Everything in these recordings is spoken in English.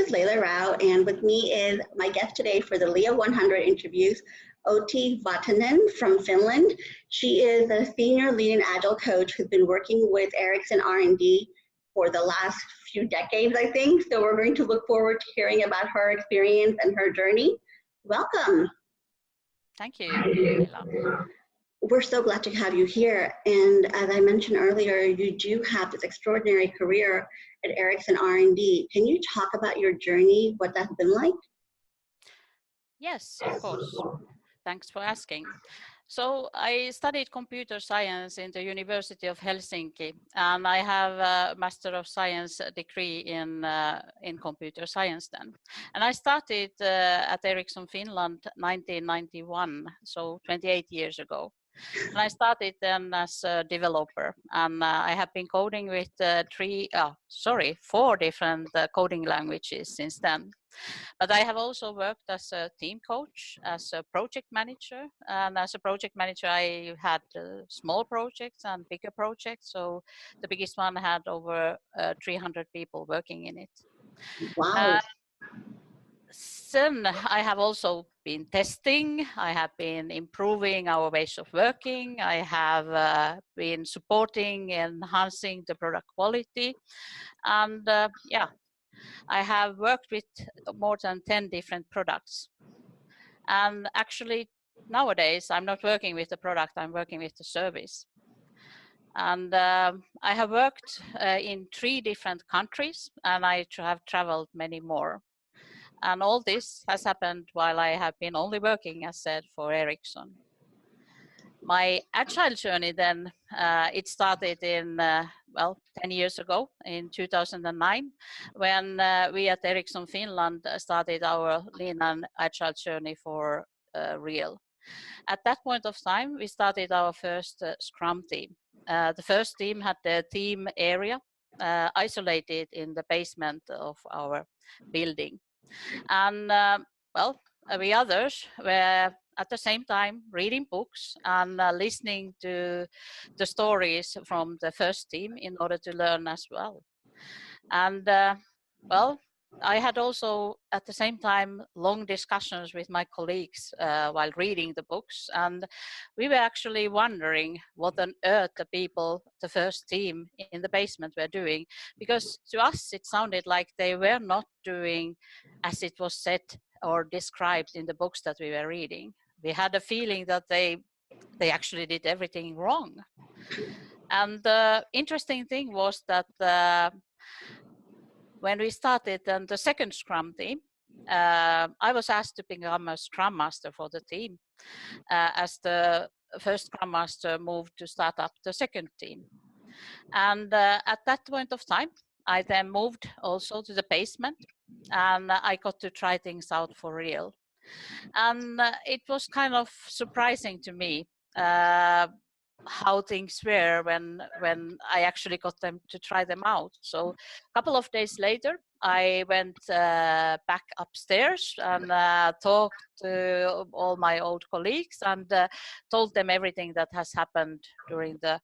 is Leila Rao, and with me is my guest today for the LIA100 interviews, Outi Väättänen from Finland. She is a senior Lean and Agile coach who's been working with Ericsson R&D for the last few decades, I think. So we're going to look forward to hearing about her experience and her journey. Welcome. Thank you, Leila. We're so glad to have you here. And as I mentioned earlier, you do have this extraordinary career at Ericsson R&D. Can you talk about your journey, what that's been like? Yes, of course. Thanks for asking. So I studied computer science in the University of Helsinki, and I have a Master of Science degree in computer science then. And I started at Ericsson Finland 1991, so 28 years ago. And I started then as a developer, and I have been coding with four different coding languages since then. But I have also worked as a team coach, as a project manager, and as a project manager I had small projects and bigger projects. So the biggest one had over 300 people working in it. Wow. Then I have also been testing, I have been improving our ways of working, I have been supporting and enhancing the product quality, and I have worked with more than 10 different products. And actually nowadays I'm not working with the product, I'm working with the service. And I have worked in 3 different countries, and I have traveled many more. And all this has happened while I have been only working, as said, for Ericsson. My agile journey then, it started in, 10 years ago, in 2009, when we at Ericsson Finland started our Lean and Agile journey for real. At that point of time, we started our first Scrum team. The first team had the team area isolated in the basement of our building. And we others were at the same time reading books and listening to the stories from the first team in order to learn as well. And I had also at the same time long discussions with my colleagues while reading the books, and we were actually wondering what on earth the first team in the basement were doing, because to us it sounded like they were not doing as it was said or described in the books that we were reading. We had a feeling that they actually did everything wrong. And the interesting thing was that when we started the second Scrum team, I was asked to become a Scrum Master for the team as the first Scrum Master moved to start up the second team. And at that point of time, I then moved also to the basement, and I got to try things out for real. And it was kind of surprising to me how things were when I actually got them to try them out. So a couple of days later, I went back upstairs and talked to all my old colleagues and told them everything that has happened during the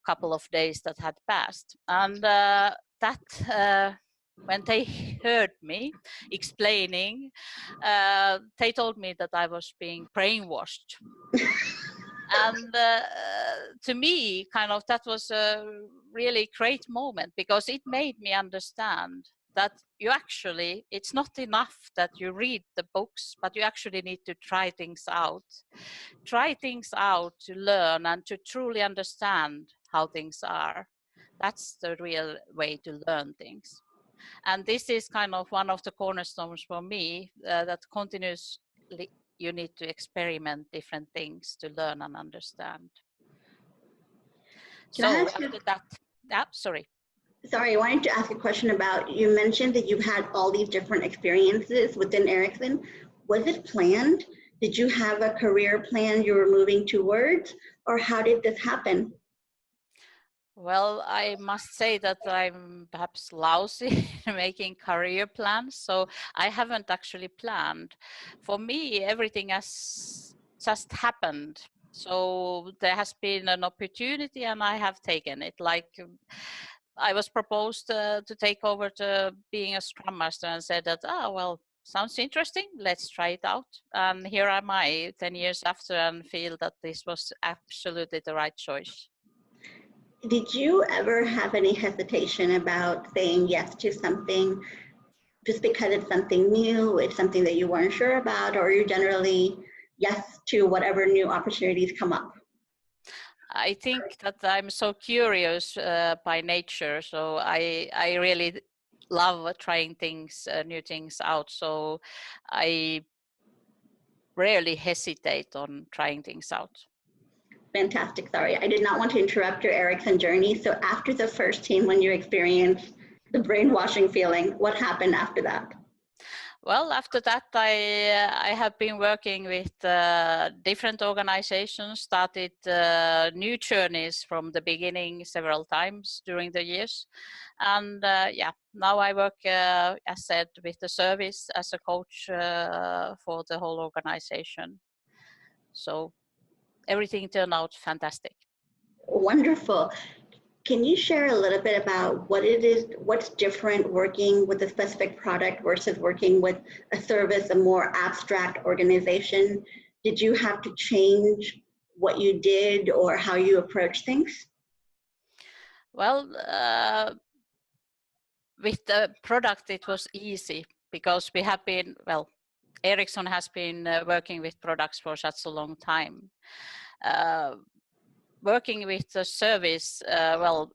couple of days that had passed. And when they heard me explaining, they told me that I was being brainwashed. And to me, that was a really great moment, because it made me understand that it's not enough that you read the books, but you actually need to try things out. Try things out to learn and to truly understand how things are. That's the real way to learn things. And this is one of the cornerstones for me, that continuously you need to experiment different things to learn and understand. Sorry, I wanted to ask a question about, you mentioned that you've had all these different experiences within Ericsson. Was it planned? Did you have a career plan you were moving towards, or how did this happen? Well, I must say that I'm perhaps lousy in making career plans, so I haven't actually planned. For me, everything has just happened. So there has been an opportunity and I have taken it. Like I was proposed to take over to being a Scrum Master, and said that, well, sounds interesting, let's try it out. And here am I 10 years after, and feel that this was absolutely the right choice. Did you ever have any hesitation about saying yes to something just because it's something new, it's something that you weren't sure about, or you generally yes to whatever new opportunities come up? I think that I'm so curious by nature, so I really love trying things, new things out. So I rarely hesitate on trying things out. Fantastic. Sorry, I did not want to interrupt your Ericsson journey. So after the first team, when you experienced the brainwashing feeling, what happened after that? Well, after that, I have been working with different organizations, started new journeys from the beginning several times during the years. And yeah, now I work, as said, with the service as a coach for the whole organization. So everything turned out fantastic. Wonderful. Can you share a little bit about what it is, what's different working with a specific product versus working with a service, a more abstract organization? Did you have to change what you did or how you approach things? Well, with the product, it was easy because we have been, well, Ericsson has been working with products for such a long time. Working with the service, well,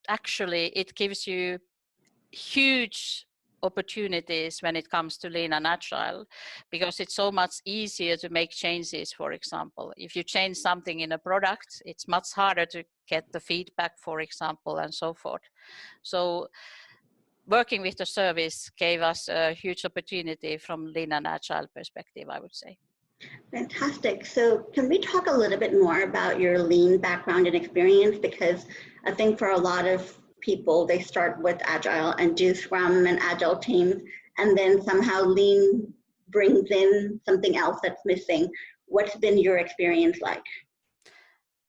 actually, it gives you huge opportunities when it comes to Lean and Agile, because it's so much easier to make changes. For example, if you change something in a product, it's much harder to get the feedback, for example, and so forth. So working with the service gave us a huge opportunity from Lean and Agile perspective, I would say. Fantastic. So can we talk a little bit more about your Lean background and experience? Because I think for a lot of people, they start with Agile and do Scrum and Agile teams, and then somehow Lean brings in something else that's missing. What's been your experience like?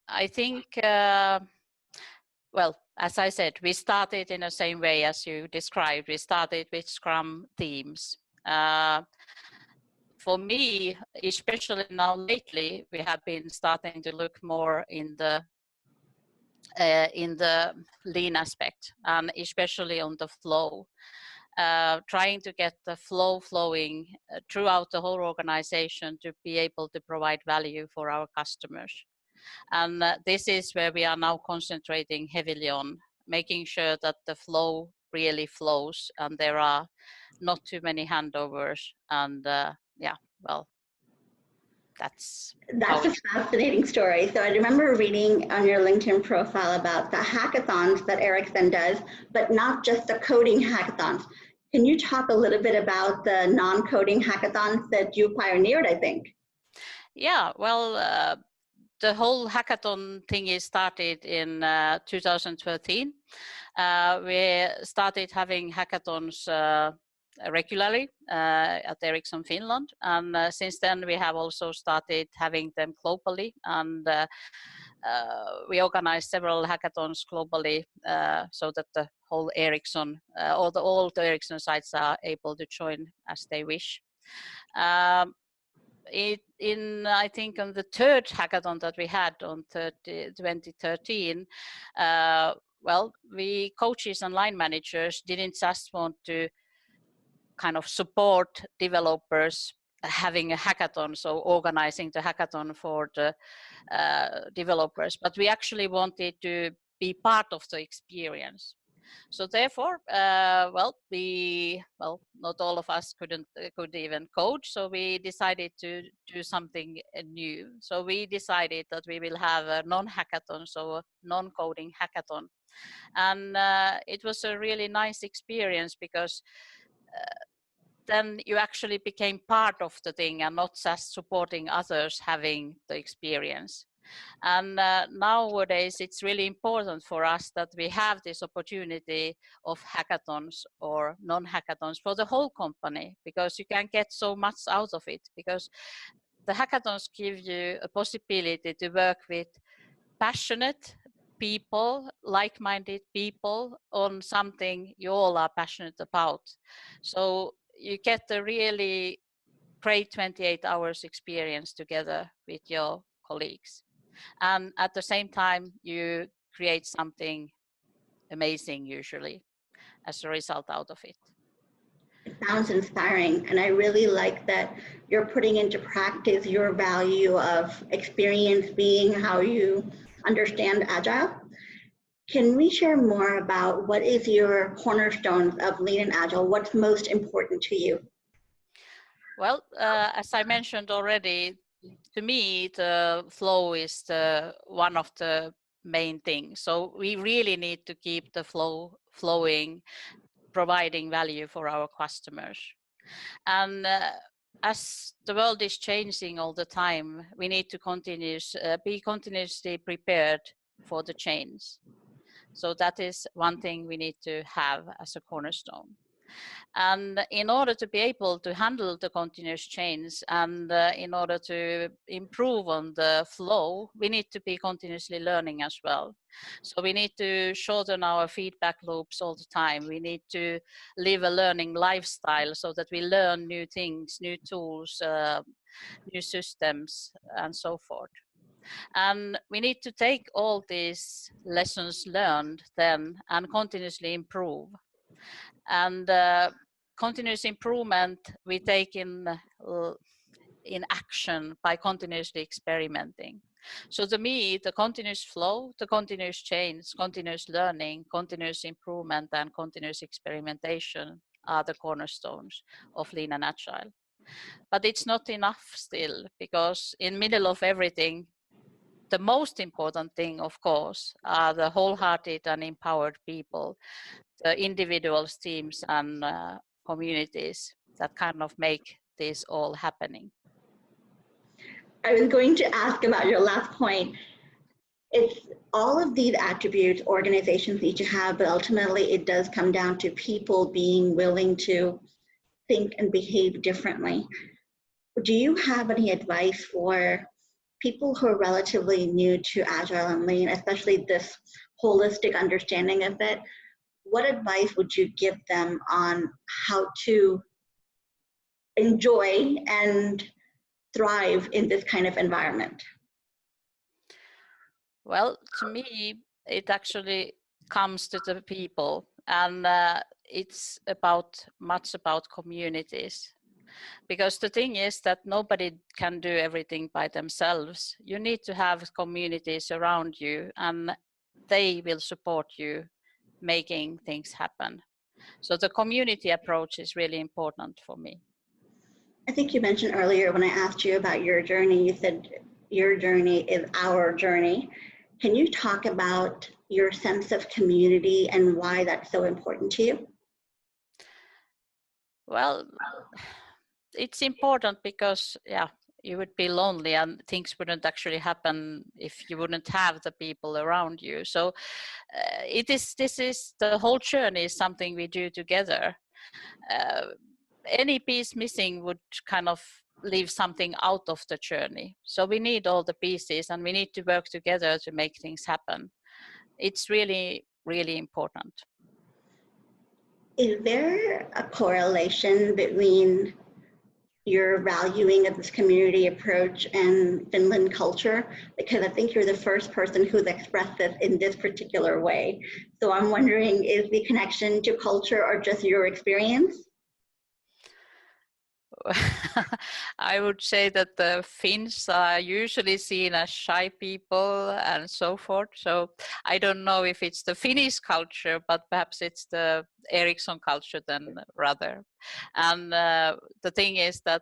I think, well, as I said, we started in the same way as you described. We started with Scrum teams. For me, especially now lately, we have been starting to look more in the Lean aspect, and especially on the flow. Trying to get the flow flowing throughout the whole organization to be able to provide value for our customers. And this is where we are now concentrating heavily on, making sure that the flow really flows and there are not too many handovers. And yeah, well, that's a fascinating story. So I remember reading on your LinkedIn profile about the hackathons that Ericsson does, but not just the coding hackathons. Can you talk a little bit about the non-coding hackathons that you pioneered, I think? Yeah, well, the whole hackathon thing is started in 2013. We started having hackathons regularly at Ericsson Finland, and since then we have also started having them globally, and we organize several hackathons globally so that the whole Ericsson, all the Ericsson sites are able to join as they wish. I think on the third hackathon that we had on 2013, well, we coaches and line managers didn't just want to kind of support developers having a hackathon, so organizing the hackathon for the developers, but we actually wanted to be part of the experience. So therefore, well, not all of us could even code. So we decided to do something new. So we decided that we will have a non-hackathon, so a non-coding hackathon. And it was a really nice experience because then you actually became part of the thing and not just supporting others having the experience. And nowadays, it's really important for us that we have this opportunity of hackathons or non-hackathons for the whole company, because you can get so much out of it, because the hackathons give you a possibility to work with passionate people, like-minded people, on something you all are passionate about. So you get a really great 28 hours experience together with your colleagues. And at the same time, you create something amazing usually as a result out of it. It sounds inspiring, and I really like that you're putting into practice your value of experience being how you understand Agile. Can we share more about what is your cornerstones of Lean and Agile? What's most important to you? Well, as I mentioned already, to me, the flow is one of the main things. So we really need to keep the flow flowing, providing value for our customers. And as the world is changing all the time, we need to be continuously prepared for the change. So that is one thing we need to have as a cornerstone. And in order to be able to handle the continuous change and in order to improve on the flow, we need to be continuously learning as well. So we need to shorten our feedback loops all the time. We need to live a learning lifestyle so that we learn new things, new tools, new systems, and so forth. And we need to take all these lessons learned then and continuously improve. And continuous improvement we take in action by continuously experimenting. So to me, the continuous flow, the continuous change, continuous learning, continuous improvement, and continuous experimentation are the cornerstones of Lean and Agile. But it's not enough still, because in middle of everything, the most important thing, of course, are the wholehearted and empowered people, the individuals, teams, and communities that kind of make this all happening. I was going to ask about your last point. It's all of these attributes organizations need to have, but ultimately it does come down to people being willing to think and behave differently. Do you have any advice for people who are relatively new to Agile and Lean, especially this holistic understanding of it? What advice would you give them on how to enjoy and thrive in this kind of environment? Well, to me, it actually comes to the people, and it's much about communities. Because the thing is that nobody can do everything by themselves. You need to have communities around you, and they will support you making things happen. So the community approach is really important for me. I think you mentioned earlier when I asked you about your journey, you said your journey is our journey. Can you talk about your sense of community and why that's so important to you? Well, it's important because, you would be lonely and things wouldn't actually happen if you wouldn't have the people around you. So this is the whole journey is something we do together. Any piece missing would kind of leave something out of the journey. So we need all the pieces and we need to work together to make things happen. It's really, really important. Is there a correlation between your valuing of this community approach and Finland culture? Because I think you're the first person who's expressed this in this particular way. So I'm wondering, is the connection to culture or just your experience? I would say that the Finns are usually seen as shy people and so forth. So I don't know if it's the Finnish culture, but perhaps it's the Ericsson culture then rather. And the thing is that,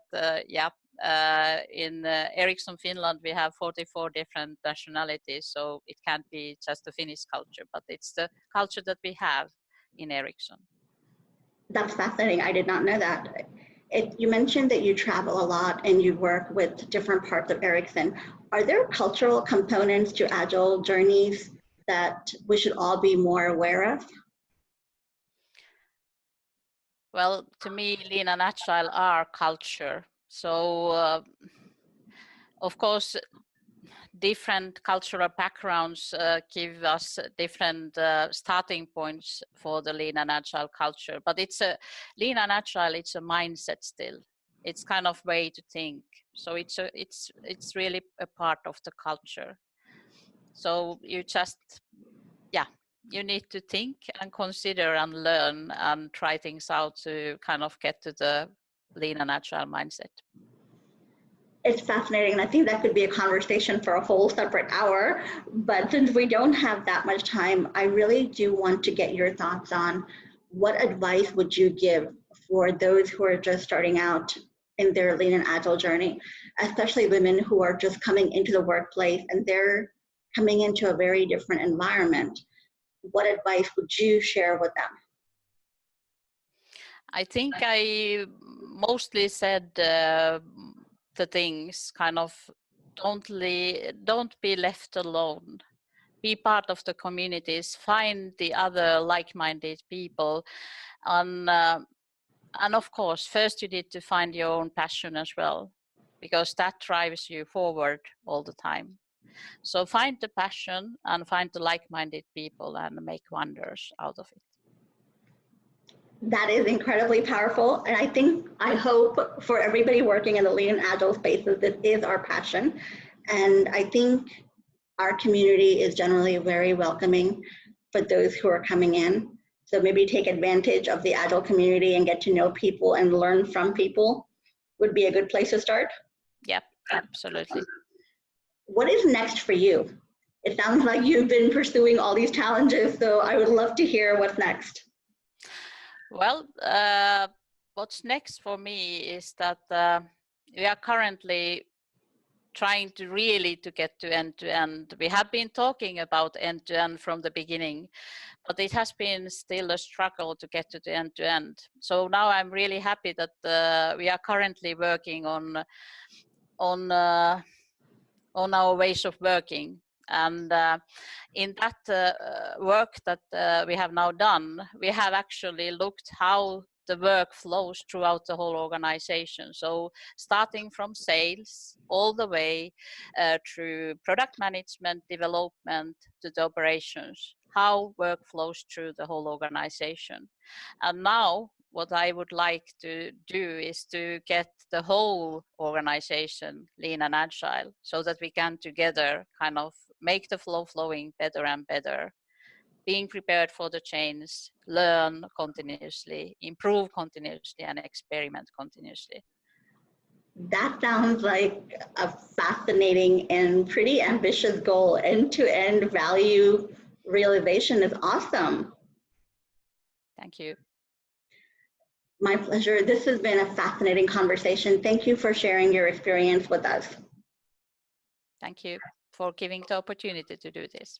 in Ericsson Finland, we have 44 different nationalities. So it can't be just the Finnish culture, but it's the culture that we have in Ericsson. That's fascinating. I did not know that. You mentioned that you travel a lot and you work with different parts of Ericsson. Are there cultural components to Agile journeys that we should all be more aware of? Well, to me, Lean and Agile are culture. So, of course, different cultural backgrounds give us different starting points for the Lean and Agile culture. But it's a Lean and Agile, it's a mindset still. It's kind of way to think. So it's really a part of the culture. So you just, you need to think and consider and learn and try things out to kind of get to the Lean and Agile mindset. It's fascinating, and I think that could be a conversation for a whole separate hour. But since we don't have that much time, I really do want to get your thoughts on what advice would you give for those who are just starting out in their Lean and Agile journey, especially women who are just coming into the workplace and they're coming into a very different environment. What advice would you share with them? I think I mostly said the things kind of don't be left alone. Be part of the communities, find the other like-minded people, and of course, first you need to find your own passion as well, because that drives you forward all the time. So find the passion and find the like-minded people and make wonders out of it. That is incredibly powerful. And I hope for everybody working in the Lean and Agile spaces, this is our passion. And I think our community is generally very welcoming for those who are coming in. So maybe take advantage of the Agile community and get to know people and learn from people would be a good place to start. Yep, absolutely. What is next for you? It sounds like you've been pursuing all these challenges, so I would love to hear what's next. Well, what's next for me is that we are currently trying to really to get to end-to-end. We have been talking about end-to-end from the beginning, but it has been still a struggle to get to the end-to-end. So now I'm really happy that we are currently working on our ways of working. And in that work that we have now done, we have actually looked how the work flows throughout the whole organization. So starting from sales all the way through product management, development to the operations, how work flows through the whole organization. And now what I would like to do is to get the whole organization Lean and Agile so that we can together kind of make the flow flowing better and better, being prepared for the change, learn continuously, improve continuously, and experiment continuously. That sounds like a fascinating and pretty ambitious goal. End-to-end value realization is awesome. Thank you. My pleasure. This has been a fascinating conversation. Thank you for sharing your experience with us. Thank you for giving the opportunity to do this.